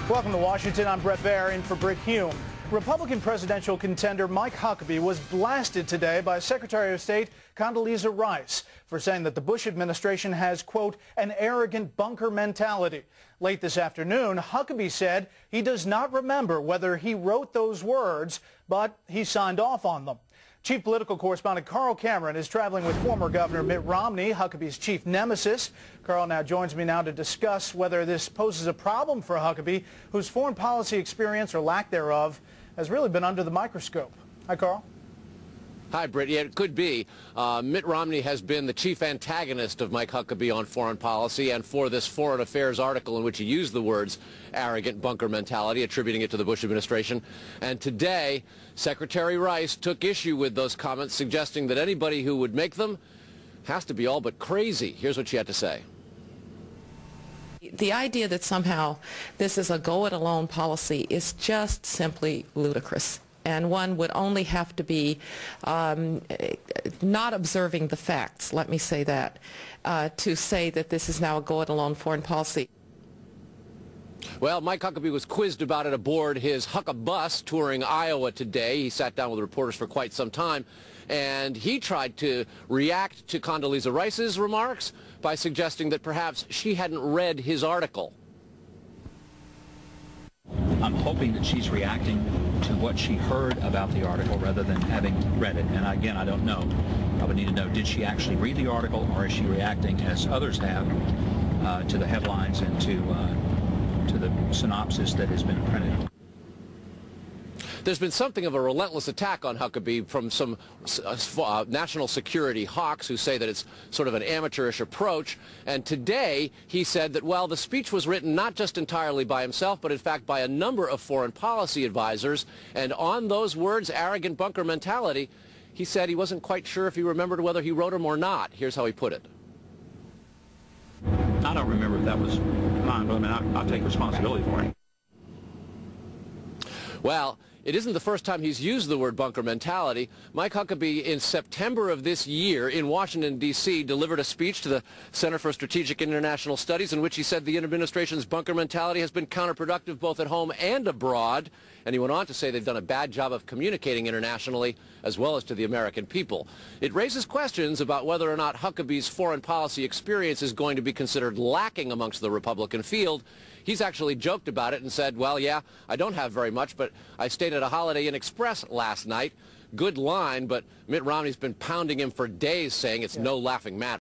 Welcome to Washington. I'm Brett Baer in for Britt Hume. Republican presidential contender Mike Huckabee was blasted today by Secretary of State Condoleezza Rice for saying that the Bush administration has, quote, an arrogant bunker mentality. Late this afternoon, Huckabee said he does not remember whether he wrote those words, but he signed off on them. Chief political correspondent Carl Cameron is traveling with former Governor Mitt Romney, Huckabee's chief nemesis. Carl now joins me now to discuss whether this poses a problem for Huckabee, whose foreign policy experience or lack thereof has really been under the microscope. Hi, Carl. Hi, Britt. Yeah, it could be. Mitt Romney has been the chief antagonist of Mike Huckabee on foreign policy, and for this Foreign Affairs article in which he used the words arrogant bunker mentality, attributing it to the Bush administration. And today, Secretary Rice took issue with those comments, suggesting that anybody who would make them has to be all but crazy. Here's what she had to say. The idea that somehow this is a go-it-alone policy is just simply ludicrous. And one would only have to be not observing the facts, let me say that, to say that this is now a go-it-alone foreign policy. Well, Mike Huckabee was quizzed about it aboard his Huckabee touring Iowa today. He sat down with reporters for quite some time, and he tried to react to Condoleezza Rice's remarks by suggesting that perhaps she hadn't read his article. I'm hoping that she's reacting to what she heard about the article rather than having read it. And again, I don't know. I would need to know, did she actually read the article, or is she reacting, as others have, to the headlines and to the synopsis that has been printed? There's been something of a relentless attack on Huckabee from some national security hawks who say that it's sort of an amateurish approach. And today he said that, well, the speech was written not just entirely by himself, but in fact by a number of foreign policy advisors. And on those words, arrogant bunker mentality, he said he wasn't quite sure if he remembered whether he wrote them or not. Here's how he put it. I don't remember if that was mine, but I mean, I'll take responsibility for it. Well, it isn't the first time he's used the word bunker mentality. Mike Huckabee, in September of this year in Washington, D.C., delivered a speech to the Center for Strategic and International Studies in which he said the administration's bunker mentality has been counterproductive both at home and abroad. And he went on to say they've done a bad job of communicating internationally as well as to the American people. It raises questions about whether or not Huckabee's foreign policy experience is going to be considered lacking amongst the Republican field. He's actually joked about it and said, well, yeah, I don't have very much, but I stayed at a Holiday Inn Express last night. Good line, but Mitt Romney's been pounding him for days saying it's no laughing matter.